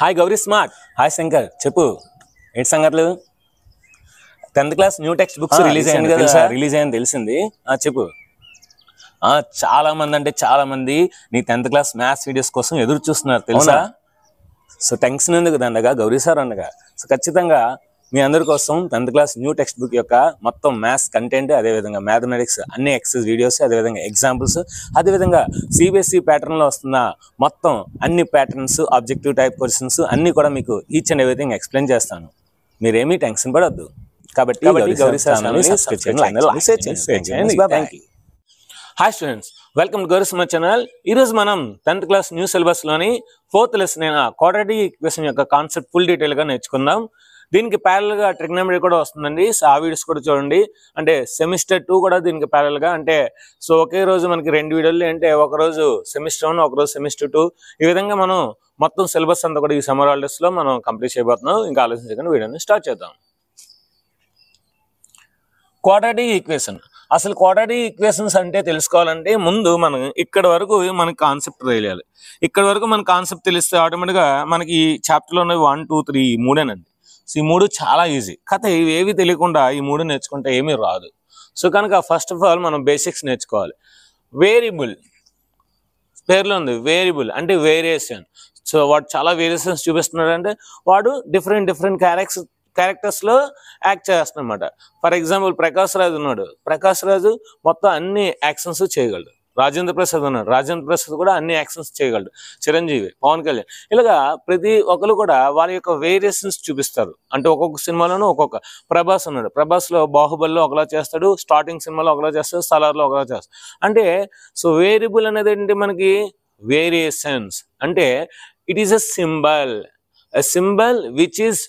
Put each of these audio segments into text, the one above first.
Hi Gauri smart. Hi Shankar, చెప్పు ఏంటి సంగతులు? 10th class new text books release అయింది కదా, రిలీజ్ అయింది తెలిసింది. చెప్పు. చాలా మంది అంటే చాలా మంది నీ 10th క్లాస్ మ్యాథ్స్ వీడియోస్ కోసం ఎదురు చూస్తున్నారు తెలుసా. సో టెన్షన్ ఎందుకు దండగా, గౌరీ సార్ అనగా. సో ఖచ్చితంగా మీ అందరి కోసం 10th class new text book యొక్క మొత్తం మ్యాథ్స్ కంటెంట్, అదేవిధంగా మ్యాథమెటిక్స్ అన్ని ఎక్సర్సైజ్ వీడియోస్, అదేవిధంగా ఎగ్జాంపుల్స్, అదేవిధంగా సిబిఎస్ఈ ప్యాటర్న్లో వస్తున్న మొత్తం అన్ని ప్యాటర్న్స్, ఆబ్జెక్టివ్ టైప్ క్వశ్చన్స్ అన్ని కూడా మీకు ఈచ్ అండ్ ఎవ్రీథింగ్ ఎక్స్ప్లెయిన్ చేస్తాను. మీరేమీ టెన్షన్ పడద్దు. కాబట్టి గౌరీ సార్ ఛానల్ని సబ్స్క్రైబ్ చేయండి. Hi students, welcome to Gowri smart channel. ఈరోజు మనం 10th క్లాస్ న్యూ సిలబస్లోని 4th లెసన్ అయిన క్వాడ్రాటిక్ ఈక్వేషన్ యొక్క కాన్సెప్ట్ ఫుల్ డీటెయిల్గా నేర్చుకుందాం. దీనికి ప్యారల్గా ట్రిగ్నోమెట్రీ కూడా వస్తుందండి. సో ఆ వీడియోస్ కూడా చూడండి. అంటే సెమిస్టర్ 2 కూడా దీనికి ప్యారల్గా, అంటే సో ఒకే రోజు మనకి 2 వీడియోలు, అంటే ఒకరోజు సెమిస్టర్ 1, ఒకరోజు సెమిస్టర్ 2, ఈ విధంగా మనం మొత్తం సిలబస్ అంతా కూడా ఈ సమ్మర్ హాలిడేస్లో మనం కంప్లీట్ చేయబోతున్నాం. ఇంకా ఆలోచించకుండా వీడియోని స్టార్ట్ చేద్దాం. Quadratic equation. అసలు క్వాడ్రాటిక్ ఈక్వేషన్స్ అంటే తెలుసుకోవాలంటే ముందు మనం ఇక్కడ వరకు మనకి కాన్సెప్ట్ తెలియాలి. ఇక్కడ వరకు మన కాన్సెప్ట్ తెలిస్తే ఆటోమేటిక్గా మనకి ఈ చాప్టర్లో ఉన్నవి 1, 2, 3 ఈ మూడేనండి. సో ఈ 3 చాలా ఈజీ. కథ ఇవేవి తెలియకుండా ఈ 3 నేర్చుకుంటే ఏమీ రాదు. సో కనుక ఫస్ట్ ఆఫ్ ఆల్ మనం బేసిక్స్ నేర్చుకోవాలి. వేరియబుల్ పేర్లో ఉంది, వేరియబుల్ అంటే వేరియేషన్. సో వాడు చాలా వేరియేషన్స్ చూపిస్తున్నాడు, అంటే వాడు డిఫరెంట్ క్యారెక్టర్స్లో యాక్ట్ చేస్తున్నమాట. ఫర్ ఎగ్జాంపుల్ ప్రకాష్ రాజు ఉన్నాడు, ప్రకాష్ రాజు మొత్తం అన్ని యాక్షన్స్ చేయగలడు. రాజేంద్ర ప్రసాద్ ఉన్నాడు, రాజేంద్ర ప్రసాద్ కూడా అన్ని యాక్షన్స్ చేయగలడు. చిరంజీవి, పవన్ కళ్యాణ్, ఇలాగా ప్రతి ఒక్కరు కూడా వారి యొక్క వేరియేషన్స్ చూపిస్తారు. అంటే ఒక్కొక్క సినిమాలోనూ ఒక్కొక్క. ప్రభాస్ ఉన్నాడు, ప్రభాస్లో బాహుబలిలో ఒకలా చేస్తాడు, స్టార్టింగ్ సినిమాలో ఒకలా చేస్తాడు, సలార్లో ఒకలా చేస్తాడు. అంటే సో వేరియబుల్ అనేది ఏంటి మనకి వేరియేషన్స్. అంటే it is a symbol which is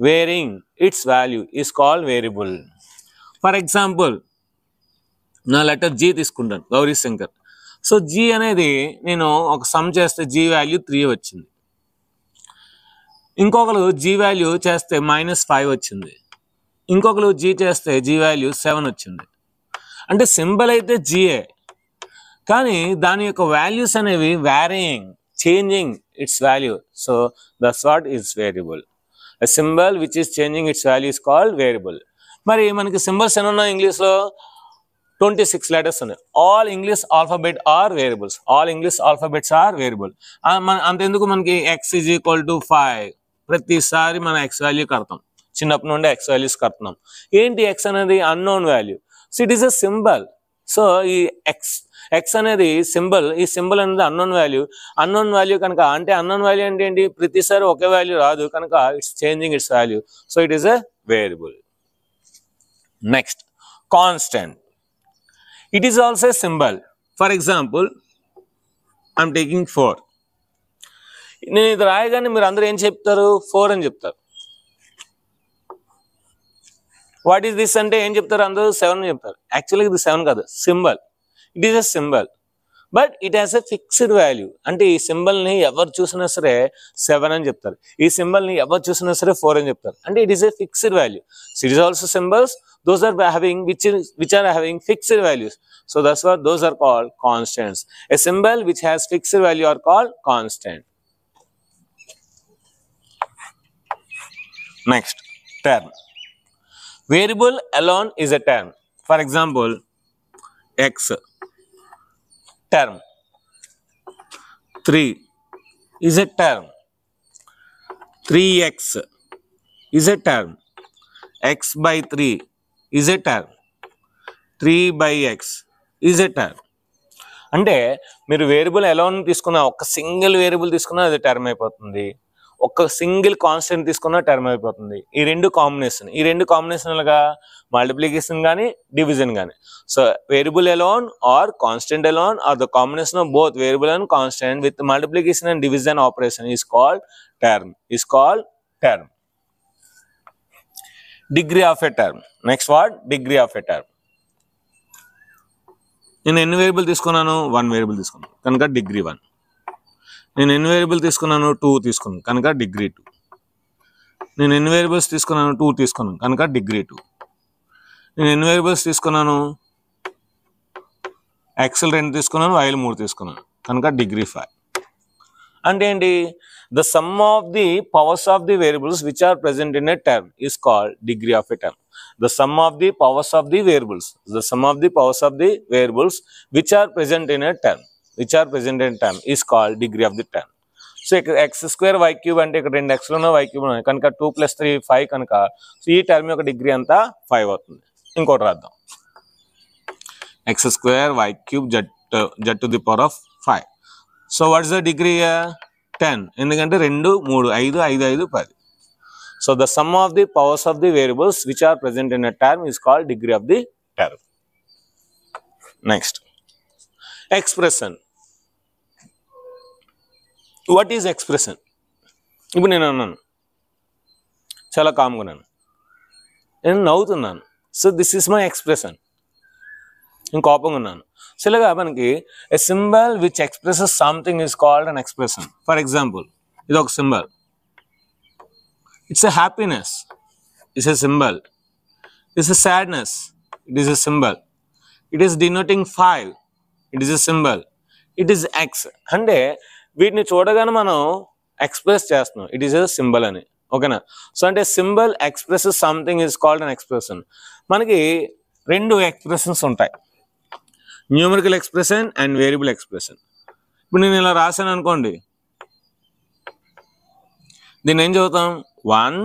varying its value is called variable. For example, నా లెటర్ G తీసుకుంటాను, గౌరీ శంకర్. సో G అనేది నేను ఒక సమ్ చేస్తే G వాల్యూ 3 వచ్చింది. ఇంకొకరు G వాల్యూ చేస్తే -5 వచ్చింది. ఇంకొకరు G చేస్తే G వాల్యూ 7 వచ్చింది. అంటే సింబల్ అయితే Gఏ, కానీ దాని యొక్క వాల్యూస్ అనేవి varying, changing it's value. So that's what is variable. A symbol which is changing its value is called variable. మరి మనకి సింబల్స్ ఎన్ని ఉన్నాయి ఇంగ్లీష్లో? 26 లెటర్స్ ఉన్నాయి. All English alphabet are variables. All English alphabets are variable. అంతెందుకు మనకి x = 5 ప్రతిసారి మనం x వాల్యూ కడతాం. చిన్నప్పటి నుండి x వాల్యూస్ కడుతున్నాం. ఏంటి x అనేది? Unknown value. So it is a symbol. So ఈ ఎక్స్ అనేది సింబల్, ఈ సింబల్ అనేది అన్నోన్ వాల్యూ కనుక, అంటే అన్నోన్ వాల్యూ అంటే ఏంటి? ప్రతిసారి ఒకే వాల్యూ రాదు కనుక it's changing it's value. So it is a variable. Next, constant. It is also a symbol. For example I'm taking 4. నేను ఇది రాయగానే మీరు అందరూ ఏం చెప్తారు? 4 అని చెప్తారు. వాట్ ఈస్ దిస్ అంటే ఏం చెప్తారు? అందరూ 7 అని చెప్తారు. యాక్చువల్గా ఇది 7 కాదు, symbol. It is a symbol but it has a fixed value. అంటే ఈ సింబల్ని ఎవరు చూసినా సరే 7 అని చెప్తారు, ఈ సింబల్ని ఎవరు చూసినా సరే 4 అని చెప్తారు. అంటే it is a fixed value. So it is also symbols, those are having which are having fixed values. So that's what those are called constants. A symbol which has fixed value are called constant. Next, term. Variable alone is a term. For example, x term, 3 is a term, 3x is a term, x by 3 is a term, 3 by x is a term. అంటే మీరు variable alone తీసుకున్న, ఒక single variable తీసుకున్నా అది term అయిపోతుంది, ఒక single constant తీసుకున్న term అయిపోతుంది. ఈ రెండు కాంబినేషన్లుగా మల్టిప్లికేషన్ కానీ డివిజన్ కానీ. So variable alone or constant alone or the combination of both variable and constant with multiplication and division operation is called term. Degree of a term. Next word, degree of a term. నేను ఎన్ని variable తీసుకున్నాను? 1 variable తీసుకున్నాను కనుక degree 1. నేను ఎన్ని variable తీసుకున్నాను? 2 తీసుకున్నాను కనుక డిగ్రీ 2. నేను ఎన్ని వేరియబుల్స్ తీసుకున్నాను? 2 తీసుకున్నాను కనుక డిగ్రీ 2. నేను ఎన్ని వేరియబుల్స్ తీసుకున్నాను? ఎక్స్ఎల్ 2 తీసుకున్నాను, వైల్ 3 తీసుకున్నాను కనుక డిగ్రీ 5. అంటే ఏంటి? The sum of the powers of the variables which are present in a term is called degree of a term. The sum of the powers of the variables, the sum of the powers of the variables which are present in a term, is called degree of the term. So x square y cube అంటే ఇక్కడ 2 x y cube ఉన్నాయి కనుక 2 + 3 5 కనుక so ఈ term యొక్క degree అంతా 5 అవుతుంది. ఇంకోటి రాద్దాం, x square y cube z to the power of 5. So what is the degree here? 10. ఎందుకంటే 2 3 5 5 5 10. So the sum of the powers of the variables which are present in a term is called degree of the term. Next, expression. What is expression? ఇప్పుడు నేను అన్నాను చాలా కామ్గా ఉన్నాను, నేను నవ్వుతున్నాను, so this is my expression. నేను కోపంగా ఉన్నాను. సో ఇలాగా మనకి a symbol which expresses something is called an expression. For example ఇది ఒక symbol, it's a happiness, it's a symbol. It's a sadness, it is a symbol. It is denoting 5, it is a symbol. It is x అంటే వీటిని చూడగానే మనం express చేస్తున్నాం, it is a symbol అని. ఓకేనా? So అంటే symbol expresses something is called an expression. మనకి 2 expressions ఉంటాయి, numerical expression and variable expression. ఇప్పుడు నేను ఇలా రాశాను అనుకోండి, దీన్ని ఏం చదువుతాం? 1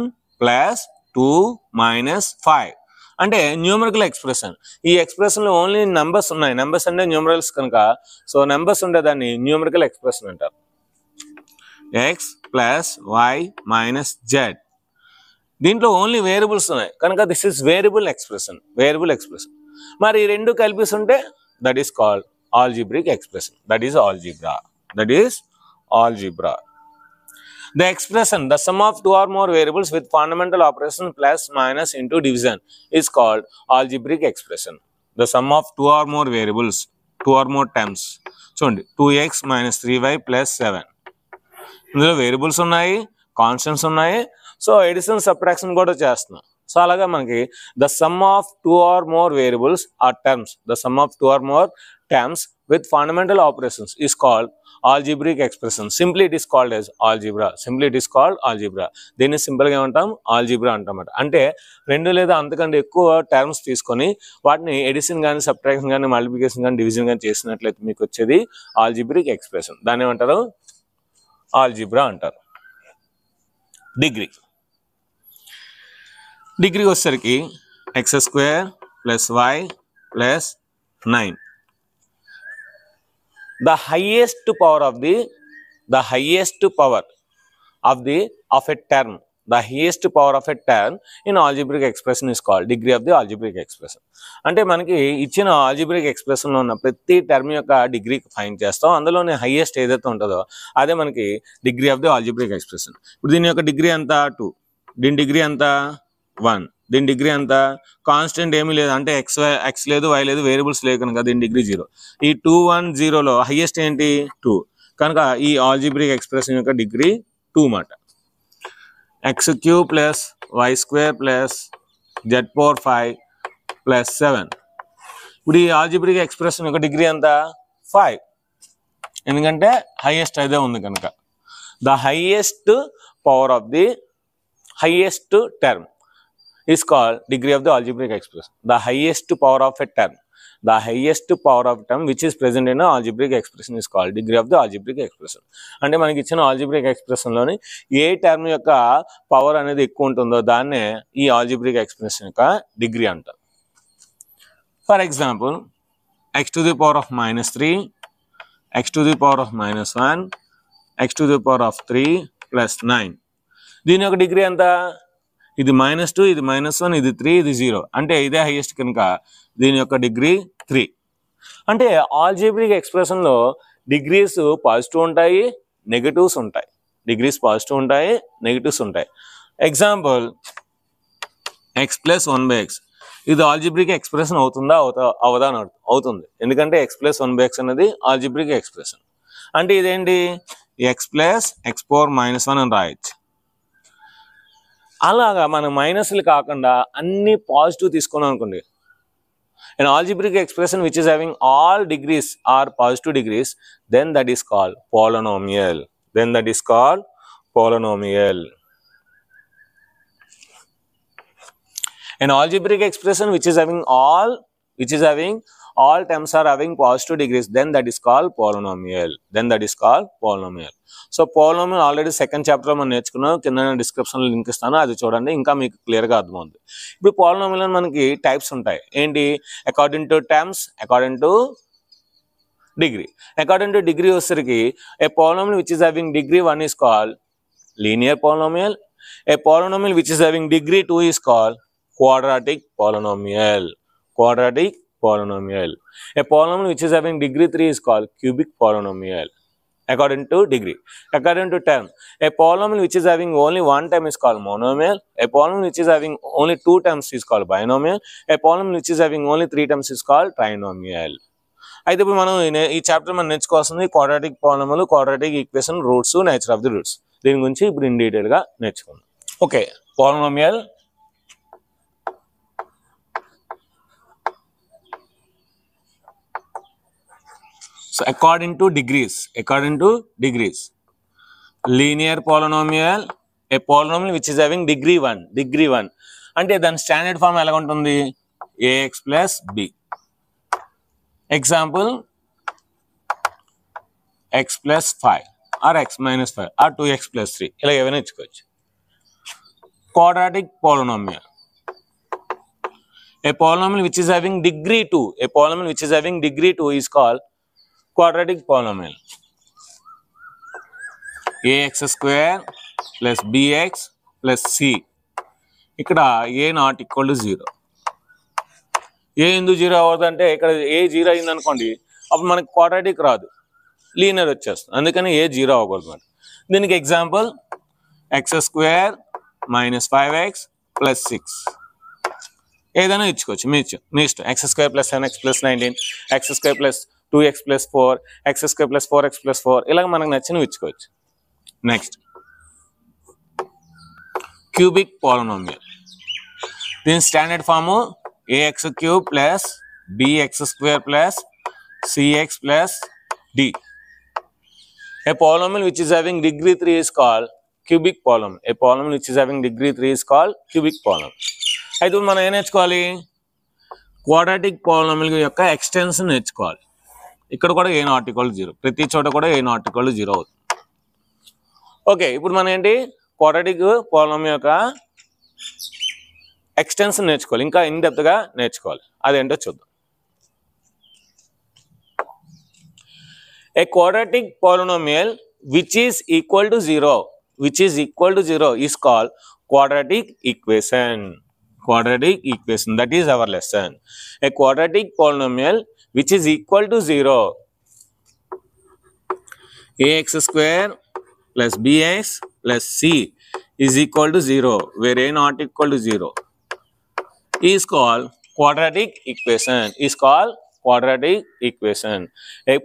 + 2 - 5 అంటే న్యూమరికల్ ఎక్స్ప్రెషన్. ఈ ఎక్స్ప్రెషన్లో ఓన్లీ నెంబర్స్ ఉన్నాయి, నెంబర్స్ అంటే న్యూమరల్స్ కనుక సో నెంబర్స్ ఉండే దాన్ని న్యూమరికల్ ఎక్స్ప్రెషన్ అంటారు. x + y - z. దీంట్లో ఓన్లీ వేరియబుల్స్ ఉన్నాయి కనుక this is variable expression, variable expression. మరి ఈ 2 కలిపిస్తుంటే that is called algebraic expression. That is algebra. That is algebra. The expression, the sum of 2 or more variables with fundamental operation plus, minus, into, division is called algebraic expression. The sum of 2 or more variables, 2 or more terms. చూడండి 2x - 3y + 7. ఇందులో variables ఉన్నాయి, constants ఉన్నాయి, so addition subtraction కూడా చేస్తున్నాం. So అలాగా మనకి the sum of 2 or more variables are terms, the sum of 2 or more terms with fundamental operations is called algebraic expression. Simply it is called as algebra. Simply it is called algebra. దీన్ని సింపుల్గా ఏమంటాం? Algebra అంటామట. అంటే 2 లేదా అంతకంటే ఎక్కువ terms తీసుకొని వాటిని edition కానీ సబ్ట్రాక్షన్ కానీ మల్టిప్లికేషన్ కానీ డివిజన్ కానీ చేసినట్లయితే మీకు వచ్చేది ఆల్జీబ్రిక్ ఎక్స్ప్రెషన్. దాన్ని ఏమంటారు? ఆల్జీబ్రా అంటారు. డిగ్రీ వచ్చేసరికి x² + y + 9. The highest power of a term, the highest power of a term in algebraic expression is called degree of the algebraic expression. అంటే మనకి ఇచ్చిన algebraic expression లో ఉన్న ప్రతి టర్మ్ యొక్క డిగ్రీ ఫైండ్ చేస్తాం, అందులోనే హైయెస్ట్ ఏదైతే ఉంటుందో అదే మనకి degree of the algebraic expression. ఇప్పుడు దీని యొక్క డిగ్రీ ఎంత? 2, దీని డిగ్రీ ఎంత? 1, దీని డిగ్రీ ఎంత? కాన్స్టెంట్ ఏమీ లేదు అంటే ఎక్స్ లేదు, వై లేదు, వేరియబుల్స్ లేవు కనుక దీని డిగ్రీ 0. ఈ 2 1 0లో హైయెస్ట్ ఏంటి? 2 కనుక ఈ ఆల్జీబ్రిక్ ఎక్స్ప్రెషన్ యొక్క డిగ్రీ 2 మాట. x³ + y² + z⁴ 5 + 7. ఇప్పుడు ఈ ఆల్జీబ్రిక్ ఎక్స్ప్రెషన్ యొక్క డిగ్రీ ఎంత? 5, ఎందుకంటే హైయెస్ట్ అదే ఉంది కనుక. The highest power of the highest term is called degree of the algebraic expression. The highest power of a term, the highest power of term which is present in an algebraic expression is called degree of the algebraic expression. అంటే మనకి ఇచ్చిన algebraic expression లోని ఏ term యొక్క power అనేది ఎక్కువ ఉంటుందో దాన్నే ఈ algebraic expression యొక్క డిగ్రీ అంటారు. For example x⁻³ x⁻⁻1 x⁻³ + 9. దీని యొక్క డిగ్రీ ఎంత? ఇది -2, ఇది -1, ఇది 3, ఇది 0 అంటే ఇదే హైయెస్ట్ కనుక దీని యొక్క డిగ్రీ 3. అంటే ఆల్జీబ్రిక్ ఎక్స్ప్రెషన్లో డిగ్రీస్ పాజిటివ్ ఉంటాయి, నెగటివ్స్ ఉంటాయి. డిగ్రీస్ పాజిటివ్ ఉంటాయి, నెగటివ్స్ ఉంటాయి. Example x + 1/x. ఇది ఆల్జీబ్రిక్ ఎక్స్ప్రెషన్ అవుతుందా అవదా అని అవుతుంది, ఎందుకంటే x + 1/x అనేది ఆల్జీబ్రిక్ ఎక్స్ప్రెషన్. అంటే ఇదేంటి? x + x⁻−1 అని రాయొచ్చు. అలాగా మనం మైనస్లు కాకుండా అన్ని పాజిటివ్ తీసుకున్నాం అనుకోండి, an algebraic expression which is having all degrees are positive degrees, then that is called polynomial. polynomial. An algebraic expression which is having all terms are having positive degrees, then that is called polynomial. So polynomial already second chapter మనం నేర్చుకున్నాం, కింద డిస్క్రిప్షన్లో link ఇస్తాను, అది చూడండి, ఇంకా మీకు క్లియర్గా అర్థమవుతుంది. ఇప్పుడు polynomial మనకి టైప్స్ ఉంటాయి. ఏంటి? According to terms, according to degree. According to degree వచ్చేసరికి ఏ polynomial which is having degree 1 is called linear polynomial. A polynomial which is having degree 2 is called quadratic polynomial. A polynomial which is having degree 3 is called cubic polynomial. According to degree. According to term, a polynomial which is having only one term is called monomial. A polynomial which is having only two terms is called binomial. A polynomial which is having only three terms is called trinomial. అయితే ఇప్పుడు మనం ఈ chapter మనం నేర్చుకోవాల్సింది quadratic polynomial, quadratic equation, roots, nature of the roots. దీని గురించి ఇప్పుడు in detail గా నేర్చుకుందాం. Okay, polynomial so according to degrees, linear polynomial, a polynomial which is having degree 1 అంటే దాని స్టాండర్డ్ ఫార్మ్ ఎలా ఉంటుంది? ax plus b. Example x plus 5 or x minus 5 or 2x plus 3 ఇలా ఏమైనా ఇచ్చుకోవచ్చు. quadratic polynomial, a polynomial which is having degree 2 is called quadratic polynomial. ax square plus bx plus c. ఇక్కడ a not equal to 0. ఏ ఎందుకు 0 అవ్వదంటే ఇక్కడ ఏ 0 అయింది అనుకోండి, అప్పుడు మనకి క్వాడ్రాటిక్ రాదు, లీనియర్ వచ్చేస్తుంది. అందుకని ఏ 0 అవ్వకూడదు. దీనికి example x square minus 5x plus 6 ఏదైనా ఇచ్చుకోవచ్చు, మీ ఇష్టం. x square plus 10x plus 19, x square plus 2x plus 4, x square plus 4x plus 4 ఇలాగ మనకు నచ్చినవి ఇచ్చుకోవచ్చు. Next cubic polynomial. దీని standard form ax cube plus bx square plus cx plus d. A polynomial which is having degree 3 is called cubic polynomial. A polynomial which is having degree 3 is called cubic polynomial. అయితే మనం ఏం నేర్చుకోవాలి? Quadratic polynomial యొక్క extension నేర్చుకోవాలి. ఇక్కడ కూడా ఏ not equal to 0, ప్రతి చోట కూడా ఏ నాట్ ఈక్వల్ టు 0 అవుతుంది. ఓకే, ఇప్పుడు మనం ఏంటి క్వాడ్రాటిక్ పాలినామియల్ యొక్క ఎక్స్టెన్షన్ నేర్చుకోవాలి, ఇంకా ఇన్ డెప్త్ గా నేర్చుకోవాలి. అదేంటో చూద్దాం. A quadratic polynomial which is equal to 0 is called quadratic equation. That is our lesson. A quadratic polynomial which is equal to 0, ax square plus bx plus c is equal to 0, where a not equal to 0 is called quadratic equation. A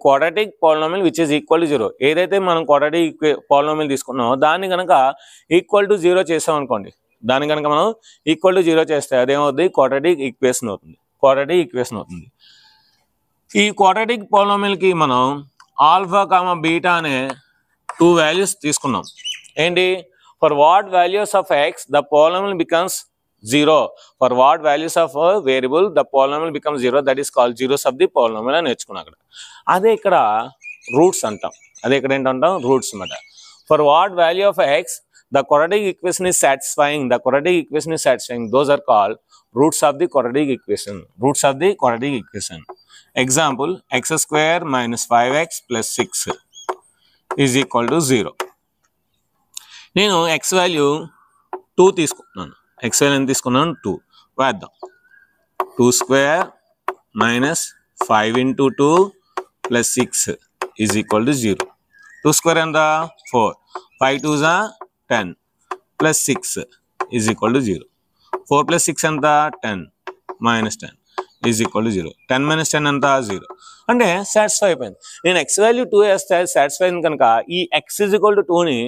quadratic polynomial which is equal to 0, ఏదైతే మనం quadratic polynomial తీసుకున్నామో దాన్ని కనుక equal to 0 చేసాం అనుకోండి, దాన్ని కనుక మనం ఈక్వల్ టు 0 చేస్తే అదేమవుతుంది? క్వాడ్రాటిక్ ఈక్వేషన్ అవుతుంది. ఈ క్వాడ్రాటిక్ పాలినామియల్ కి మనం ఆల్ఫా కామా బీటా అనే 2 వాల్యూస్ తీసుకున్నాం. ఏంటి? For what values of X the polynomial becomes 0. For what values of a variable the polynomial becomes 0, that is called zeros of the polynomial అని నేర్చుకున్నాం అక్కడ. అదే ఇక్కడ రూట్స్ అంటాం. రూట్స్ అన్నమాట. For what value of x the quadratic equation is satisfying, those are called roots of the quadratic equation. Example, x square minus 5x plus 6 is equal to 0. నేను x value 2 తీసుకుంటున్నాను. x value ఎంత తీసుకున్నాను? 2 వేద్దాం. 2 square minus 5 into 2 plus 6 is equal to 0. 2 square ఎంత? 4. 5 2s 10 plus 6 is equal to 0. 4 plus 6 ఎంత? 10 minus 10 is equal to 0. 10 minus 10 ఎంత? 0. అంటే satisfy అయిపోయింది. నేను x వాల్యూ 2 వేస్తే సాటిస్ఫై అయింది కనుక ఈ x ఈజ్ ఈక్వల్ టు 2ని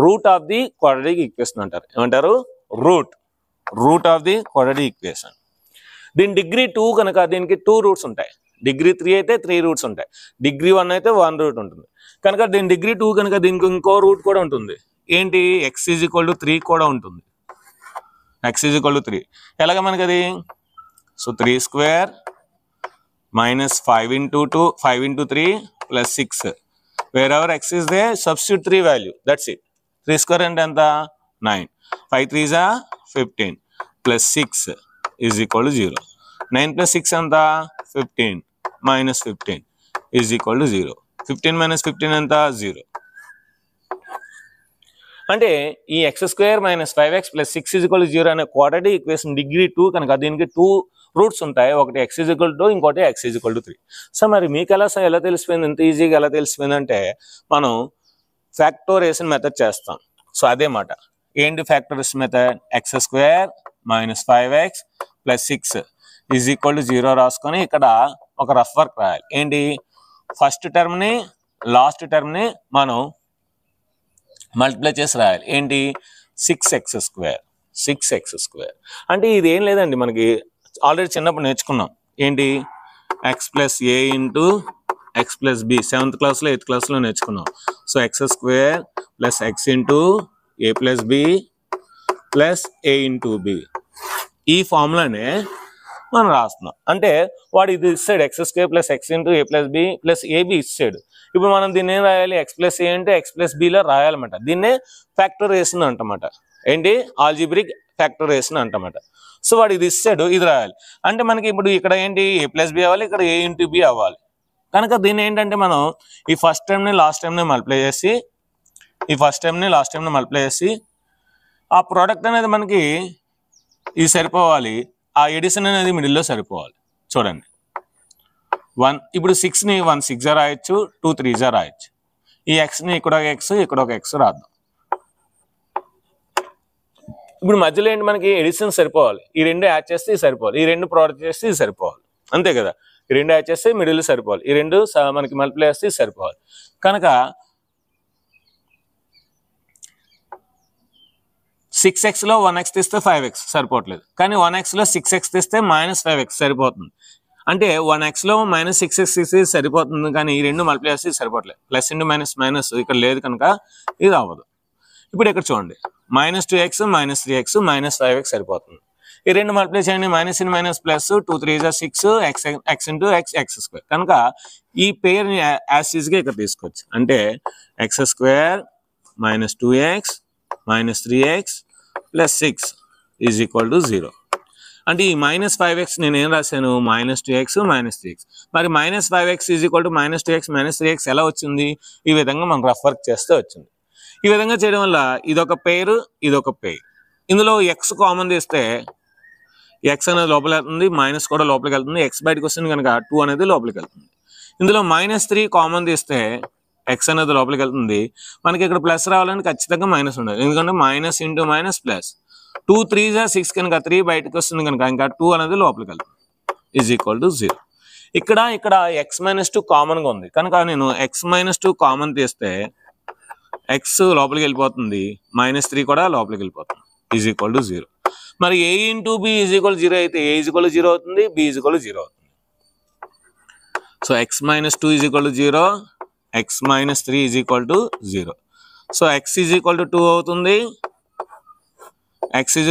root of the quadratic equation అంటారు. ఏమంటారు? Root of the quadratic equation. దీని డిగ్రీ 2 కనుక దీనికి 2 రూట్స్ ఉంటాయి. డిగ్రీ 3 అయితే 3 రూట్స్ ఉంటాయి. డిగ్రీ 1 అయితే 1 రూట్ ఉంటుంది. కనుక దీని డిగ్రీ 2 కనుక దీనికి ఇంకో రూట్ కూడా ఉంటుంది. ఏంటి x = 3 కూడా ఉంటుంది. x = 3 ఎలాగ మనకి అది? So 3 square minus 5 into 2 5 into 3 plus 6 wherever x is there substitute 3 value, that's it. 3 square అంటే ఎంత? 9. 5 3s are 15 plus 6 is equal to 0. 9 plus 6 ఎంత? 15 minus 15 is equal to 0. 15 minus 15 ఎంత? 0. అంటే ఈ x² - 5x + 6 = 0 అనే క్వాడ్రాటిక్ ఈక్వేషన్ డిగ్రీ 2 కనుక దీనికి 2 roots ఉంటాయి. ఒకటి x = 2, ఇంకోటి x = 3. సో మరి మీకు ఎలా తెలిసిపోయింది? ఇంత ఈజీగా ఎలా తెలిసిపోయిందంటే మనం ఫ్యాక్టోరేషన్ మెథడ్ చేస్తాం. సో అదే మాట. ఏంటి ఫ్యాక్టోరేషన్ మెథడ్? x² - 5x + 6 = 0 రాసుకొని ఇక్కడ ఒక రఫ్ వర్క్ రాయాలి. ఏంటి? ఫస్ట్ టర్మ్ని లాస్ట్ టర్మ్ని మనం మల్టిప్లై చేసి రాయాలి. ఏంటి? 6x². అంటే ఇది ఏం లేదండి, మనకి ఆల్రెడీ చిన్నప్పుడు నేర్చుకున్నాం. ఏంటి? x + a into x + b 7th క్లాస్లో 8th క్లాస్లో నేర్చుకున్నాం. So x² + x into a + b + a into b ఈ ఫార్ములానే మనం రాస్తున్నాం. అంటే వాడు ఇది ఇస్తాడు, x² + x into a + b + ab ఇస్తాడు. ఇప్పుడు మనం దీన్ని ఏం రాయాలి? x + a అంటే x + b లో రాయాలన్నమాట. దీన్నే ఫ్యాక్టోరేషన్ అంటమాట. ఏంటి? ఆల్జీబ్రిక్ ఫ్యాక్టోరేషన్ అంటమాట. సో వాడు ఇది ఇస్తాడు, ఇది రాయాలి. అంటే మనకి ఇప్పుడు ఇక్కడ ఏంటి? a + b అవ్వాలి, ఇక్కడ a into b అవ్వాలి. కనుక దీన్ని ఏంటంటే మనం ఈ ఫస్ట్ టర్మ్ని లాస్ట్ టర్మ్ని మల్టిప్లై చేసి ఆ ప్రోడక్ట్ అనేది మనకి ఇది సరిపోవాలి, ఆ ఎడిషన్ అనేది మిడిల్లో సరిపోవాలి. చూడండి, 1 ఇప్పుడు 6ని 1 6 రాయొచ్చు, 2 3 రాయొచ్చు. ఈ xని ఇక్కడ ఒక x ఇక్కడ ఒక x రాద్దాం. ఇప్పుడు మధ్యలో ఏంటి? మనకి ఎడిషన్ సరిపోవాలి. ఈ రెండు యాడ్ చేస్తే ఇది సరిపోవాలి, ఈ రెండు ప్రోడక్ట్ చేస్తే ఇది సరిపోవాలి. అంతే కదా? ఈ రెండు యాడ్ చేస్తే మిడిల్ సరిపోవాలి, ఈ రెండు మనకి మల్టిప్లై చేస్తే ఇది సరిపోవాలి. కనుక 6xలో 1x తీస్తే 5x సరిపోవట్లేదు, కానీ 1xలో 6x తీస్తే -5x సరిపోతుంది. అంటే 1xలో -6x తీస్తే సరిపోతుంది, కానీ ఈ రెండు మల్టిప్లై చేస్తే సరిపోవట్లేదు. ప్లస్ ఇంటూ మైనస్ ఇక్కడ లేదు కనుక ఇది అవ్వదు. ఇప్పుడు ఇక్కడ చూడండి, -2x -3x -5x సరిపోతుంది. ఈ రెండు మల్టిప్లై చేయండి, -+, 2 3 6 x into x² కనుక ఈ పేరుని యాసిడ్గా ఇక్కడ తీసుకోవచ్చు. అంటే x² - 2x - 3x + 6 = 0. అంటే ఈ -5x నేను ఏం రాశాను? -2x - 3x. మరి -5x = -2x - 3x ఎలా వచ్చింది? ఈ విధంగా మనం రఫ్ వర్క్ చేస్తే వచ్చింది. ఈ విధంగా చేయడం వల్ల ఇదొక పేరు, ఇదొక పేరు. ఇందులో x కామన్ తీస్తే x అనేది లోపలికి వెళ్తుంది, మైనస్ కూడా లోపలికి వెళ్తుంది. x బయటకు వస్తుంది కనుక 2 అనేది లోపలికి వెళ్తుంది. ఇందులో -3 కామన్ తీస్తే x అనేది లోపలికి వెళ్తుంది. మనకి ఇక్కడ ప్లస్ రావాలని ఖచ్చితంగా మైనస్ ఉండాలి, ఎందుకంటే -× +2 3 6 కనుక 3 బయటకు వస్తుంది కనుక ఇంకా 2 అనేది లోపలికి వెళ్తుంది = 0. ఇక్కడ x - 2 కామన్గా ఉంది కనుక నేను x - 2 కామన్ తీస్తే x లోపలికి వెళ్ళిపోతుంది, -3 కూడా లోపలికి వెళ్ళిపోతుంది = 0. మరి a into b = 0 అయితే a = 0 అవుతుంది, b = 0 అవుతుంది. So x - 2 = 0, x - 3 = 0. So x = 2 అవుతుంది, x =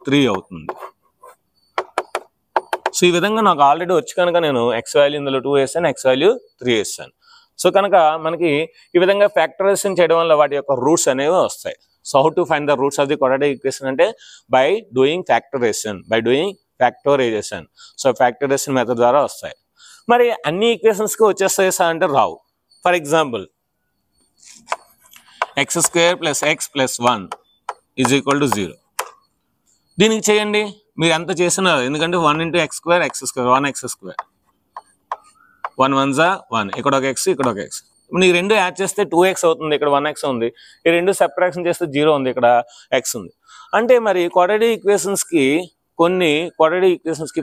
3 అవుతుంది. సో ఈ విధంగా నాకు ఆల్రెడీ వచ్చి కనుక నేను x వాల్యూ ఇందులో 2 వేసాను, x వాల్యూ 3 వేసాను. సో కనుక మనకి ఈ విధంగా ఫ్యాక్టరైజేషన్ చేయడం వల్ల వాటి యొక్క రూట్స్ అనేవి వస్తాయి. So how to find the roots of the quadratic equation అంటే by doing factorisation. So factorisation method ద్వారా వస్తాయి. మరి అన్ని ఈక్వేషన్స్కి వచ్చేస్తాయి సార్ అంటే రావు. For example x² + x + 1 = 0. దీనికి చేయండి, మీరు ఎంత చేసినా, ఎందుకంటే 1 × x² x², 1x², 1 1s 1, ఇక్కడ ఒక x ఇక్కడ ఒక x. ఇప్పుడు ఈ రెండు యాడ్ చేస్తే 2x అవుతుంది, ఇక్కడ 1x ఉంది. ఈ రెండు సబ్ట్రాక్షన్ చేస్తే 0 ఉంది, ఇక్కడ x ఉంది. అంటే మరి క్వాడ్రాటిక్ ఈక్వేషన్స్కి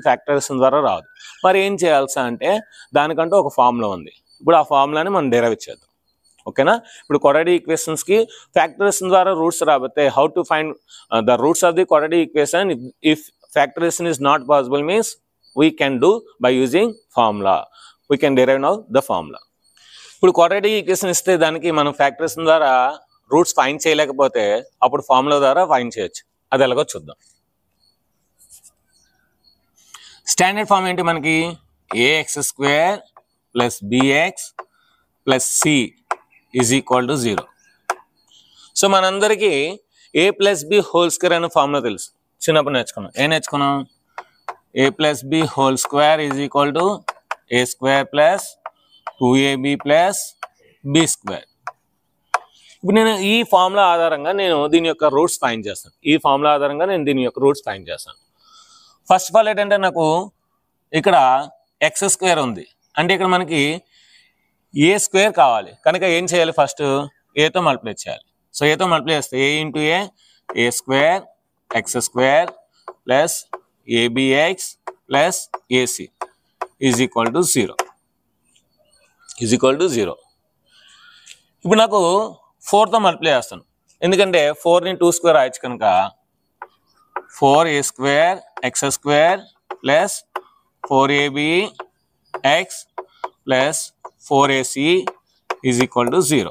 ఫ్యాక్టరైజేషన్ ద్వారా రాదు. మరి ఏం చేయాలి సార్ అంటే దానికంటూ ఒక ఫార్ములా ఉంది. ఇప్పుడు ఆ ఫార్ములాని మనం డెరైవ్ చేద్దాం. ఓకేనా? ఇప్పుడు క్వాడ్రాటిక్ ఈక్వేషన్స్కి ఫ్యాక్టరైజేషన్ ద్వారా రూట్స్ రాబోతే how to find the roots of the quadratic equation if factorisation is not possible means we can do by using formula. We can derive now the formula. ఇప్పుడు quadratic equation ఇస్తే దానికి మనం factorisation ద్వారా roots find చేయలేకపోతే అప్పుడు formula ద్వారా find చేయొచ్చు. అది ఎలాగో చూద్దాం. స్టాండర్డ్ ఫామ్ ఏంటి మనకి? ax² + bx + c = 0. సో మనందరికీ a + b హోల్² అనే ఫార్ములా తెలుసు, చిన్నప్పుడు నేర్చుకున్నాం. ఏం నేర్చుకున్నాం? a + b హోల్² = a² + 2ab + b². ఇప్పుడు నేను ఈ ఫార్ములా ఆధారంగా నేను దీని యొక్క రూట్స్ ఫైండ్ చేస్తాను. ఫస్ట్ ఆఫ్ ఆల్ ఏంటంటే నాకు ఇక్కడ x² ఉంది, అంటే ఇక్కడ మనకి a² కావాలి కనుక ఏం చేయాలి? ఫస్ట్ aతో మల్టిప్లై చేయాలి. సో aతో మల్టిప్లై చేస్తే a × a a² x² + abx + ac = 0. ఇప్పుడు నాకు 4తో మల్టిప్లై చేస్తాను, ఎందుకంటే 4ని 2² రాయొచ్చు కనుక 4a² x² + 4abx + 4ac = 0.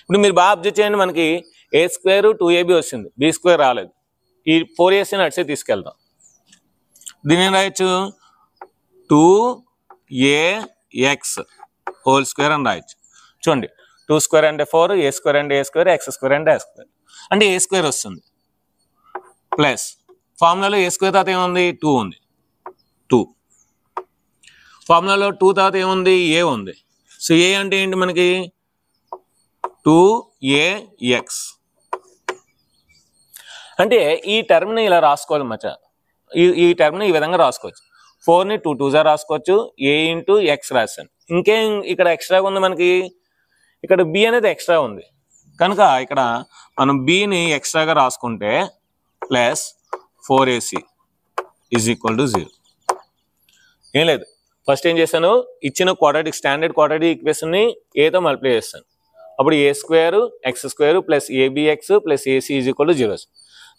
ఇప్పుడు మీరు బాగా అబ్జర్వ్ చేయండి, మనకి a² 2ab వచ్చింది, b² రాలేదు. ఈ 4ac అట్సే తీసుకెళ్తాం. దీని ఏం రాయొచ్చు? 2ax హోల్ స్క్వేర్ అని రాయొచ్చు. చూడండి, 2² అంటే 4, a² అంటే a², x² అంటే x², అంటే a² వస్తుంది. ప్లస్ ఫార్ములాలో a² తర్వాత ఏముంది? 2 ఉంది. 2 ఫార్ములాలో 2 తర్వాత ఏముంది? a ఉంది. సో a అంటే ఏంటి మనకి? 2ax. అంటే ఈ టర్మ్ని ఇలా రాసుకోవాలి మచ్చ. ఈ టర్మ్ని ఈ విధంగా రాసుకోవచ్చు. 4ని 2 2 రాసుకోవచ్చు, a × x రాశాను. ఇంకేం ఇక్కడ ఎక్స్ట్రాగా ఉంది మనకి? ఇక్కడ b అనేది ఎక్స్ట్రా ఉంది కనుక ఇక్కడ మనం bని ఎక్స్ట్రాగా రాసుకుంటే ప్లస్ 4ac = 0. ఏం లేదు, ఫస్ట్ ఏం చేశాను? ఇచ్చిన స్టాండర్డ్ క్వాడ్రాటిక్ ఈక్వేషన్ని aతో మల్టిప్లై చేస్తాను. అప్పుడు a² x² + abx + ac = 0.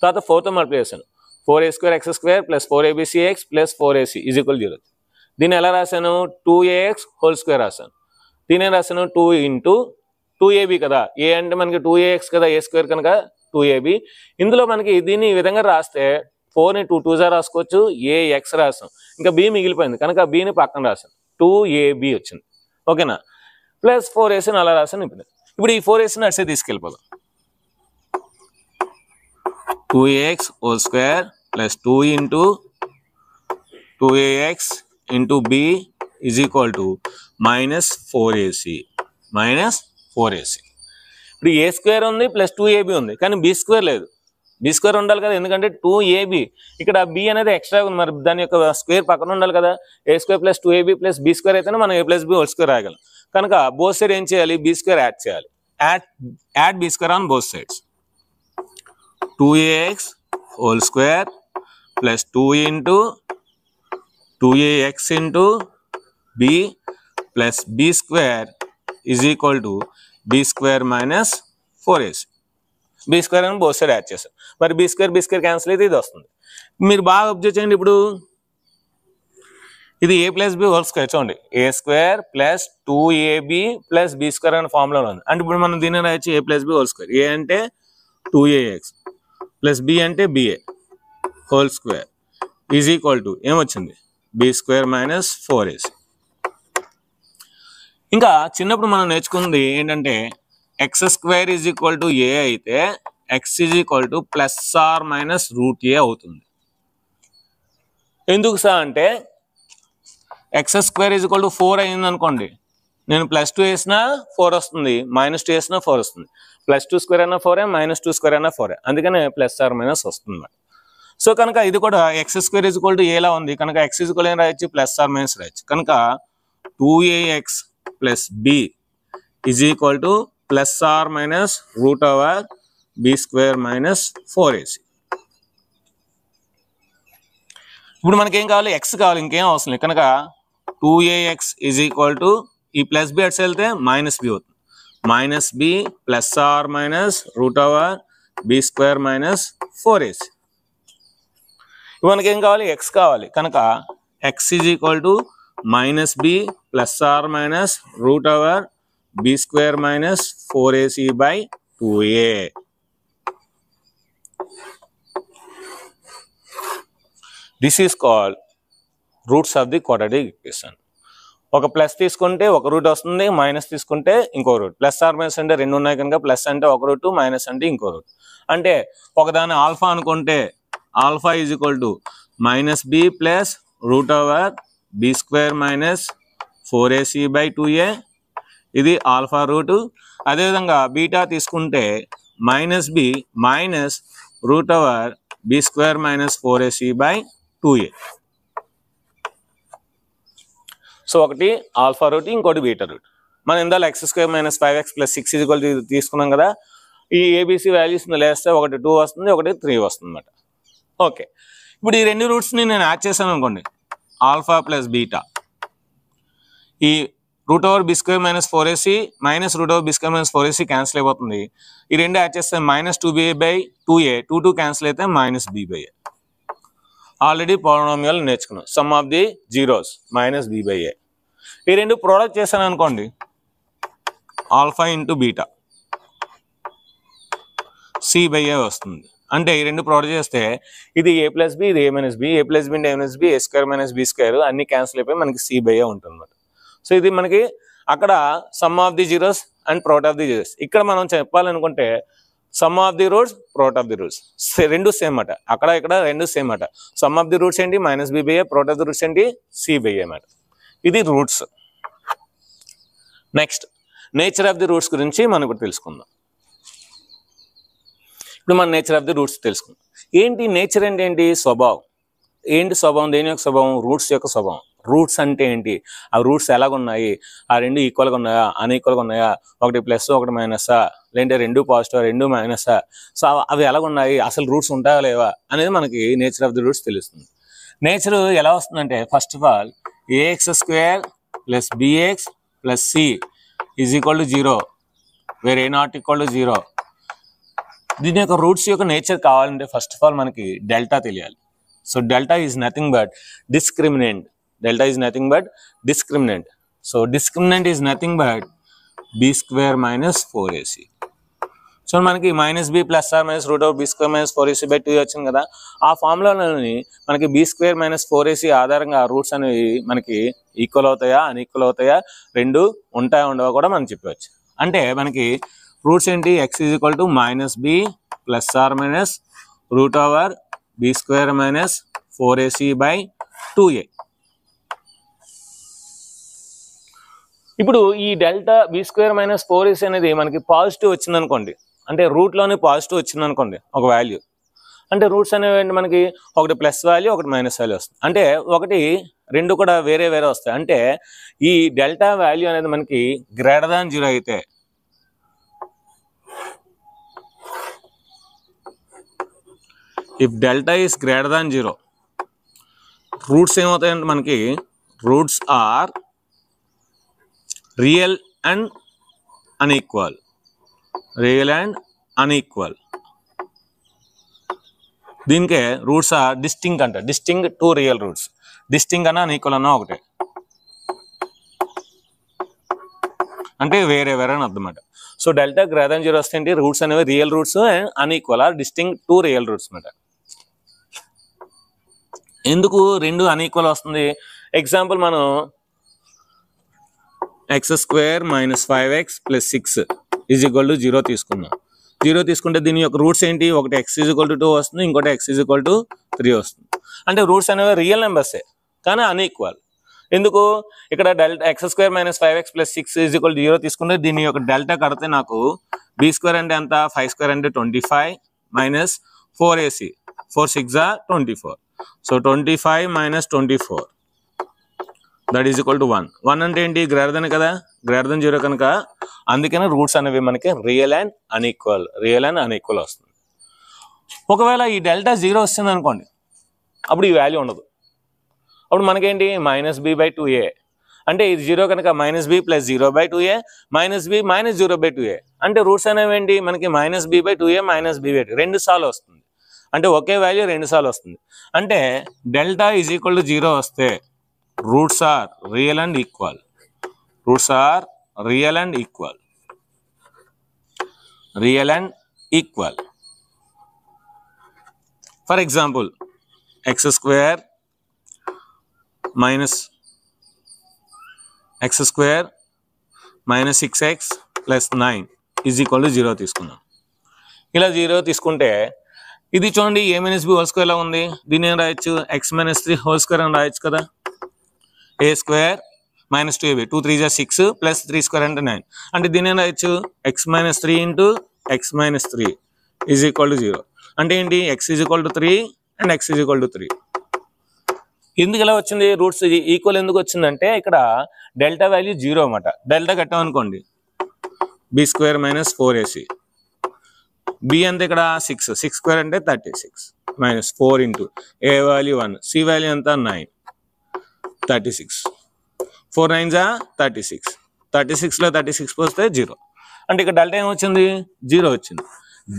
తర్వాత 4తో మల్టిప్లై చేశాను. 4a² x² + 4abcx + 4ac = 0. దీన్ని ఎలా రాశాను? 2ax హోల్ స్క్వేర్ రాశాను. దీని రాశాను 2 × 2ab కదా, a అంటే మనకి 2ax కదా, a² కనుక 2ab. ఇందులో మనకి దీన్ని ఈ విధంగా రాస్తే 4ని 2 2 రాసుకోవచ్చు, ax రాసాం, ఇంకా b మిగిలిపోయింది కనుక bని పక్కన రాసాను, 2ab వచ్చింది. ఓకేనా? ప్లస్ 4ac అలా రాసాను. ఇప్పుడు ఈ 4ac అట్సే తీసుకెళ్ళిపోదాం. 2ax whole square + 2 × 2ax × b = -4ac. ఇప్పుడు a² ఉంది ప్లస్ 2ab ఉంది, కానీ b² లేదు. b² ఉండాలి కదా, ఎందుకంటే 2ab. ఇక్కడ b అనేది ఎక్స్ట్రా ఉంది, మరి దాని యొక్క స్క్వేర్ పక్కన ఉండాలి కదా. a² + 2ab + b² అయితేనే మనం a + b హోల్ స్క్వేర్ రాయగలం. కనుక బోత్ సైడ్ ఏం చేయాలి? b² యాడ్ చేయాలి. Add b² on both sides. 2ax whole square + 2 × 2ax × b + b² = b² - 4ac. b² అని బోత్ సైడ్ యాడ్ చేశారు. మరి b² క్యాన్సిల్ అయితే ఇది వస్తుంది. మీరు బాగా అబ్జర్వ్ చేయండి, ఇప్పుడు ఇది a + b హోల్ స్క్వేర్. చూడండి, a² + 2ab + b² అనే ఫార్ములాలో ఉంది. అంటే ఇప్పుడు మనం దీన్ని రాయొచ్చు a + b whole square. a అంటే 2ax + b అంటే ba హోల్ స్క్వేర్ = ఏమొచ్చింది? b² - 4ac. ఇంకా చిన్నప్పుడు మనం నేర్చుకుంది ఏంటంటే x² = a అయితే x ± √a అవుతుంది. ఎందుకు సార్ అంటే x² = 4 అయింది అనుకోండి, నేను +2 వేసినా 4 వస్తుంది, -2 వేసినా 4 వస్తుంది. +2² అయినా 4, -2² అయినా 4, అందుకనే ± వస్తుంది. సో కనుక ఇది కూడా x² = a లా ఉంది కనుక x = ఏం రాయొచ్చు? ± రాయొచ్చు. కనుక 2ax + b = ±√b² - 4ac. ఇప్పుడు మనకేం కావాలి? x కావాలి, ఇంకేం అవసరం లేదు. కనుక 2ax ఈ ప్లస్ b అట్స్ వెళ్తే -b అవుతుంది. -b ±√b² - 4ac. మనకేం కావాలి? x కావాలి కనుక x -b ± √b² b square minus 4ac by 2a. This is called roots of the quadratic equation. ఒక ప్లస్ తీసుకుంటే ఒక రూట్ వస్తుంది, మైనస్ తీసుకుంటే ఇంకో రూట్. ప్లస్ ఆర్ మైనస్ అంటే రెండు ఉన్నాయి కనుక ప్లస్ అంటే ఒక రూట్, మైనస్ అంటే ఇంకో రూట్. అంటే ఒకదాని ఆల్ఫా అనుకుంటే alpha is equal to minus b plus root over b square minus 4ac by 2a, ఇది ఆల్ఫా రూటు. అదేవిధంగా బీటా తీసుకుంటే minus b minus root over b square minus 4ac by 2a. So ఒకటి alpha root, ఇంకోటి beta root. మనం ఇందాక x square minus 5x plus 6 equal తీసుకున్నాం కదా. ఈ ఏబిసి వాల్యూస్ లేస్తే ఒకటి 2 వస్తుంది, ఒకటి 3 వస్తుంది అన్నమాట. ఓకే, ఇప్పుడు ఈ రెండు రూట్స్ని నేను యాడ్ చేశాను అనుకోండి, ఆల్ఫా ప్లస్ బీటా. ఈ root over b square minus 4ac minus root over b square minus 4ac cancel అయిపోతుంది. ఈ రెండు యాడ్ చేస్తే minus 2ba by 2a, 2 cancel అయితే minus b by a. Already polynomial నేర్చుకున్నాం, sum of the zeros minus b by a. ఈ రెండు product చేశాను అనుకోండి, alpha into beta c by a వస్తుంది. అంటే ఈ రెండు ప్రోడక్ట్ చేస్తే ఇది a ప్లస్ బి, ఇది a minus b, a plus b అంటే a minus b, a square minus b square అన్ని క్యాన్సిల్ అయిపోయి మనకి c బై a ఉంటుంది అన్నమాట. సో ఇది మనకి అక్కడ sum of the zeros and product of the zeros. ఇక్కడ మనం చెప్పాలనుకుంటే sum of the roots, product of the roots రెండు సేమ్ అట. అక్కడ ఇక్కడ రెండు సేమ్ అట. సమ్ ఆఫ్ ది రూట్స్ ఏంటి minus b by a, product of the roots ఏంటి సి బై ఏ అన్నమాట. ఇది roots. Next nature of the roots గురించి మనం ఇప్పుడు తెలుసుకుందాం. ఇప్పుడు మన నేచర్ ఆఫ్ ది రూట్స్ తెలుసుకుందాం. ఏంటి నేచర్ అంటే ఏంటి? స్వభావం. ఏంటి స్వభావం? దేని యొక్క స్వభావం? రూట్స్ యొక్క స్వభావం. రూట్స్ అంటే ఏంటి? ఆ రూట్స్ ఎలాగున్నాయి? ఆ రెండు ఈక్వల్గా ఉన్నాయా, అన్ఈక్వల్గా ఉన్నాయా, ఒకటి ప్లస్ ఒకటి మైనసా, లేదంటే రెండు పాజిటివ్ రెండు మైనసా, సో అవి ఎలాగున్నాయి, అసలు రూట్స్ ఉంటాయా లేవా అనేది మనకి నేచర్ ఆఫ్ ది రూట్స్ తెలుస్తుంది. నేచర్ ఎలా వస్తుందంటే first of all ax square plus bx plus c is equal to 0 where a not equal to 0. దీని యొక్క రూట్స్ యొక్క నేచర్ కావాలంటే ఫస్ట్ ఆఫ్ ఆల్ మనకి డెల్టా తెలియాలి. So delta is nothing but discriminant. Delta is nothing but discriminant. So discriminant is nothing but b square minus 4ac. So మనకి minus b plus or minus root of b square minus 4ac by 2 వచ్చింది కదా. ఆ ఫార్ములాలోని మనకి B square minus 4ac ఆధారంగా ఆ roots అనేవి మనకి equal అవుతాయా, అన్ఈక్వల్ అవుతాయా, రెండు ఉంటాయా ఉండవా కూడా మనం చెప్పవచ్చు. అంటే మనకి రూట్స్ ఏంటి? X is equal to minus b plus or minus root over b square minus 4ac by 2a. ఇప్పుడు ఈ delta B square minus 4ac అనేది మనకి పాజిటివ్ వచ్చింది అనుకోండి, అంటే రూట్లోనే పాజిటివ్ వచ్చింది అనుకోండి ఒక వాల్యూ, అంటే రూట్స్ అనేవి మనకి ఒకటి ప్లస్ వాల్యూ ఒకటి మైనస్ వాల్యూ వస్తుంది. అంటే ఒకటి రెండు కూడా వేరే వేరే వస్తాయి. అంటే ఈ డెల్టా వాల్యూ అనేది మనకి గ్రేటర్ దాన్ 0 అయితే, if delta is greater than 0 roots ఏమవుతాయంటే మనకి roots are real and unequal. Real and unequal. దీనికే రూట్స్ ఆర్ డిస్టింక్ట్ అంట. Distinct two real roots. Distinct అన్న అన్ఈక్వల్ అన్న ఒకటే, అంటే వేరే వేరే అని అర్థమాట. సో డెల్టా గ్రేటర్ దాన్ 0 వస్తే ఏంటి? రూట్స్ అనేవి real roots and unequal are distinct two real roots అన్నమాట. ఎందుకు రెండు అన్ఈక్వల్ వస్తుంది? ఎగ్జాంపుల్ మనం x square minus 5x plus 6 is equal to 0 తీసుకుందాం. 0 తీసుకుంటే దీని యొక్క రూట్స్ ఏంటి? ఒకటి ఎక్స్ ఈజ్ ఈక్వల్ టు 2 వస్తుంది, ఇంకోటి ఎక్స్ ఈజ్ ఈక్వల్ టు 3 వస్తుంది. అంటే రూట్స్ అనేవి రియల్ నెంబర్సే కానీ అన్ఈక్వల్. ఎందుకు? ఇక్కడ delta X square minus 5x plus 6 is equal to 0 తీసుకుంటే దీని యొక్క డెల్టా కడితే నాకు బి స్క్వేర్ అంటే ఎంత? 5 స్క్వేర్ అంటే 25 minus 4ac 4 6 24. So 25 minus 24 that is equal to 1. 1 అంటే ఏంటి? గ్రేటర్ దెన్ కదా, గ్రేటర్ దెన్ 0 కనుక అందుకనే రూట్స్ అనేవి మనకి real and unequal, real and unequal వస్తుంది. ఒకవేళ ఈ డెల్టా 0 వస్తుంది అనుకోండి, అప్పుడు ఈ వాల్యూ ఉండదు. అప్పుడు మనకేంటి? Minus b by 2a. అంటే ఇది 0 కనుక minus b plus 0 by 2a minus b minus 0 by 2a. అంటే రూట్స్ అనేవి ఏంటి? మనకి minus b by 2a minus b by 2 రెండు సార్లు వస్తుంది. అంటే ఒకే వాల్యూ రెండు సార్లు వస్తుంది. అంటే డెల్టా ఈజ్ ఈక్వల్ టు 0 వస్తే roots are real and equal. Roots are real and equal. Real and equal. For example x square minus 6x plus 9 is equal to 0 తీసుకుందాం. ఇలా 0 తీసుకుంటే ఇది చూడండి a minus b whole square లా ఉంది. దీన్ని ఏం రాయొచ్చు, x మైనస్ 3 హోల్ స్క్వేర్ అని రాయొచ్చు కదా. a square minus 2ab 2 3 6 plus 3 square అంటే 9. అంటే దీన్ని ఏం రాయొచ్చు, x minus 3 into x minus 3 is equal to 0. అంటే ఏంటి, x is equal to 3 and x is equal to 3. ఎందుకు ఇలా వచ్చింది, రూట్స్ ఈక్వల్ ఎందుకు వచ్చిందంటే ఇక్కడ డెల్టా వాల్యూ 0 అన్నమాట. డెల్టా కట్టామనుకోండి b square minus 4ac, b అంతే ఇక్కడ 6 స్క్వేర్ అంటే 36 minus 4 into a value 1, c value ఎంత 9, 36 4 9 36, 36లో 36 పోస్తే 0. అంటే ఇక్కడ డెల్టా ఏమొచ్చింది, 0 వచ్చింది.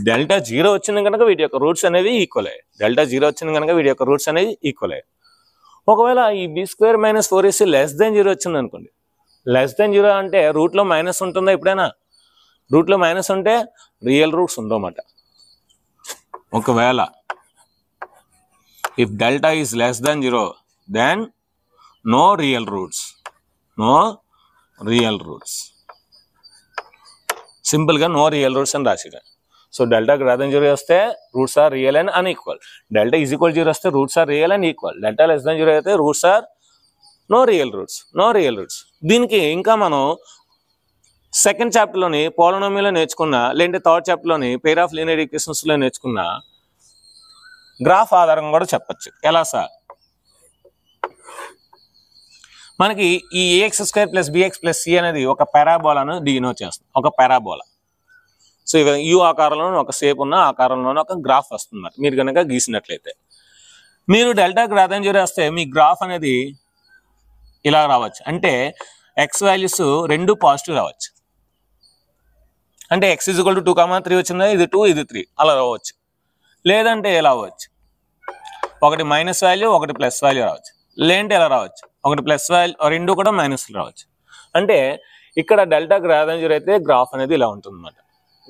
డెల్టా 0 వచ్చింది కనుక వీటి యొక్క రూట్స్ అనేవి ఈక్వల్ అయ్యాయి. డెల్టా 0 వచ్చింది కనుక వీటి యొక్క రూట్స్ అనేవి ఈక్వల్ అయ్యాయి. ఒకవేళ ఈ b square minus 4ac less than 0 వచ్చింది అనుకోండి. లెస్ దెన్ 0 అంటే రూట్లో మైనస్ ఉంటుందా ఎప్పుడైనా, రూట్లో మైనస్ ఉంటే రియల్ రూట్స్ ఉండవన్నమాట. ఒకవేళ if delta is less than 0 then no real roots. No real roots. సింపుల్గా నో రియల్ రూట్స్ అని రాసిగా. సో డెల్టా గ్రేటర్ దెన్ 0 వస్తే roots are real and unequal. Delta is equal 0 వస్తే roots are real and equal. Delta less than 0 అయితే roots are no real roots. No real roots. దీనికి ఇంకా మనం second చాప్టర్లోని పోలినామియల్లో నేర్చుకున్న, లేదంటే థర్డ్ చాప్టర్లోని పెయిర్ ఆఫ్ లీనియర్ ఈక్వేషన్స్లో నేర్చుకున్న గ్రాఫ్ ఆధారంగా కూడా చెప్పచ్చు. ఎలా సార్, మనకి ఈ ax square plus bx plus c అనేది ఒక పారాబోలాను డినోట్ చేస్తుంది. ఒక పారాబోలా. సో యూ ఆకారంలోనే ఒక షేప్ ఉన్న ఆకారంలోనే ఒక గ్రాఫ్ వస్తుంది మీరు కనుక గీసినట్లయితే. మీరు డెల్టా గ్రేటర్ దెన్ 0 వస్తే మీ గ్రాఫ్ అనేది ఇలా రావచ్చు. అంటే ఎక్స్ వాల్యూస్ రెండు పాజిటివ్ రావచ్చు. అంటే ఎక్స్ ఈజ్ ఈక్వల్ టు 2, 3 వచ్చిందా, ఇది 2 ఇది 3 అలా రావచ్చు. లేదంటే ఎలా అవ్వచ్చు, ఒకటి మైనస్ వాల్యూ ఒకటి ప్లస్ వాల్యూ రావచ్చు. లేదంటే ఎలా రావచ్చు, ఒకటి ప్లస్ వాల్యూ రెండు కూడా మైనస్లు రావచ్చు. అంటే ఇక్కడ డెల్టా గ్రేటర్ దెన్ 0 అయితే గ్రాఫ్ అనేది ఇలా ఉంటుంది అన్నమాట.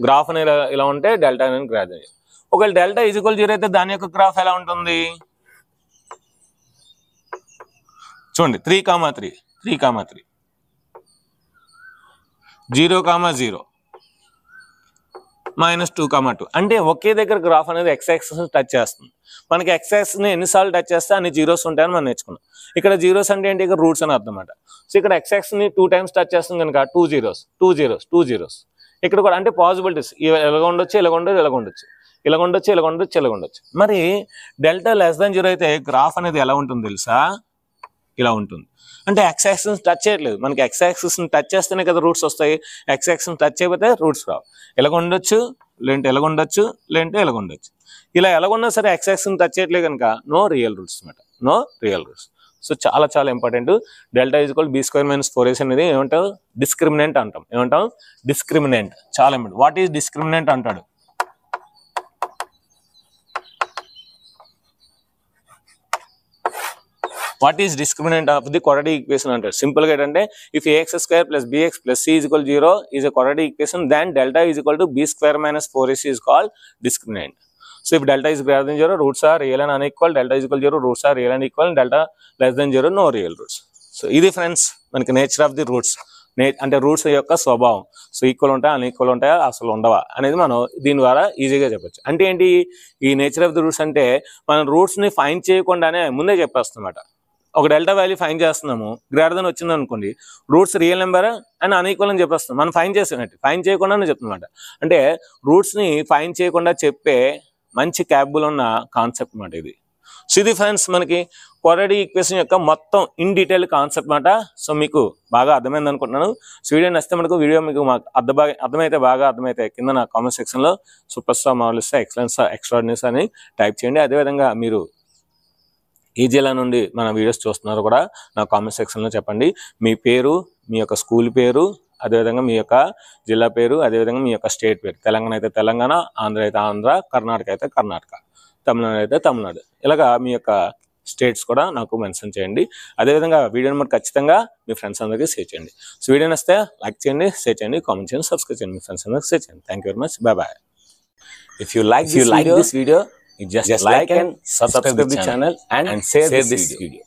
గ్రాఫ్ అనేది ఇలా ఉంటే డెల్టా అనేది గ్రేటర్ దెన్ 0. ఒకవేళ డెల్టా ఈజ్ ఈక్వల్ 0 అయితే దాని యొక్క గ్రాఫ్ ఎలా ఉంటుంది చూడండి. 3, 3, 0, 0, -2, 2. అంటే ఒకే దగ్గర గ్రాఫ్ అనేది ఎక్స్ యాక్సిస్ టచ్ చేస్తుంది. మనకి ఎక్స్ యాక్సిస్ ని ఎన్నిసార్లు టచ్ చేస్తే అన్ని జీరోస్ ఉంటాయని మనం నేర్చుకున్నాం. ఇక్కడ జీరోస్ అంటే ఏంటి, ఇక్కడ రూట్స్ అని అర్థం అన్నమాట. సో ఇక్కడ ఎక్స్ యాక్సిస్ ని 2 times టచ్ చేస్తుంది కనుక 2 zeros, 2 zeros, 2 zeros. ఇక్కడ కూడా అంటే పాసిబిలిటీస్ ఎలాగ ఉండొచ్చు, ఎలాగ ఉండదు, ఎలాగ ఉండొచ్చు, ఇలాగ ఉండొచ్చు, ఇలాగ ఉండొచ్చు, ఇలాగ ఉండొచ్చు. మరి డెల్టా లెస్ దెన్ 0 అయితే గ్రాఫ్ అనేది ఎలా ఉంటుంది తెలుసా, ఇలా ఉంటుంది. అంటే ఎక్స్ యాక్సిస్ టచ్ చేయట్లేదు. మనకి ఎక్స్ యాక్సిస్ టచ్ చేస్తేనే కదా రూట్స్ వస్తాయి. ఎక్స్ యాక్సిస్ టచ్ చేయకపోతే రూట్స్ రావు. ఎలాగ ఉండొచ్చు, లేదంటే ఎలాగ ఉండొచ్చు, లేదంటే ఎలాగ ఉండొచ్చు. ఇలా ఎలాగున్నా సరే ఎక్స్ యాక్సిస్ టచ్ చేయట్లేదు కనుక నో రియల్ రూట్స్ అనమాట. No real roots. సో చాలా చాలా important. Delta is equal b square minus 4ac అనేది ఏమంటాం, డిస్క్రిమినెంట్ అంటాం. ఏమంటాం, డిస్క్రిమినెంట్. చాలా ఇంపార్టెంట్. వాట్ ఈజ్ డిస్క్రిమినెంట్ అంటాడు. What is discriminant of the quadratic equation అంటారు. సింపుల్ గా ఏంటంటే if ax square plus bx plus c is equal 0 is a quadratic equation, then delta is equal to b square minus 4ac is called discriminant. So if delta is greater than 0 roots are real and unequal, delta is equal 0 roots are real and equal, delta less than 0 no real roots. So ఇది friends మనకి nature of the roots. అంటే roots యొక్క స్వభావం. So equal ఉంటాయా, unequal ఉంటాయా, అసలు ఉండవా అనేది మనం దీని ద్వారా ఈజీగా చెప్పొచ్చు. అంటే ఏంటి ఈ నేచర్ ఆఫ్ ది రూట్స్ అంటే మనం రూట్స్ ని ఫైండ్ చేయకుండానే ముందే చెప్పేస్తామన్నమాట. ఒక డెల్టా వాల్యూ ఫైన్ చేస్తున్నాము, గ్రేటర్ దెన్ వచ్చింది అనుకోండి, roots real number and unequal అని చెప్పేస్తాం. మనం ఫైన్ చేసినట్టు ఫైన్ చేయకుండానే చెప్తున్నమాట. అంటే రూట్స్ని ఫైన్ చేయకుండా చెప్పే మంచి క్యాపబుల్ ఉన్న కాన్సెప్ట్ అన్నమాట ఇది. సో ఇది ఫ్రెండ్స్ మనకి క్వాడ్రాటిక్ ఈక్వేషన్ యొక్క మొత్తం ఇన్ డీటెయిల్ కాన్సెప్ట్ అన్నమాట. సో మీకు బాగా అర్థమైంది అనుకుంటున్నాను. సో వీడియో నచ్చితే మనకు వీడియో మీకు బాగా అర్థమైతే కింద నా కామెంట్ సెక్షన్లో సూపర్ స్టార్, మార్వెలస్, ఎక్సలెన్స్, ఎక్స్ట్రాడినరీస్ అని టైప్ చేయండి. అదేవిధంగా మీరు ఏ జిల్లా నుండి మన వీడియోస్ చూస్తున్నారో కూడా నా కామెంట్ సెక్షన్లో చెప్పండి. మీ పేరు, మీ యొక్క స్కూల్ పేరు, అదేవిధంగా మీ యొక్క జిల్లా పేరు, అదేవిధంగా మీ యొక్క స్టేట్ పేరు. తెలంగాణ అయితే తెలంగాణ, ఆంధ్ర అయితే ఆంధ్ర, కర్ణాటక అయితే కర్ణాటక, తమిళనాడు అయితే తమిళనాడు. ఇలాగా మీ యొక్క స్టేట్స్ కూడా నాకు మెన్షన్ చేయండి. అదేవిధంగా వీడియోని మరి ఖచ్చితంగా మీ ఫ్రెండ్స్ అందరికీ షేర్ చేయండి. సో వీడియో నచ్చితే లైక్ చేయండి, షేర్ చేయండి, కామెంట్ చేయండి, సబ్స్క్రైబ్ చేయండి, మీ ఫ్రెండ్స్ అందరికీ షేర్ చేయండి. Thank you very much. Bye. If you like this video, you just like and subscribe the channel and share this video.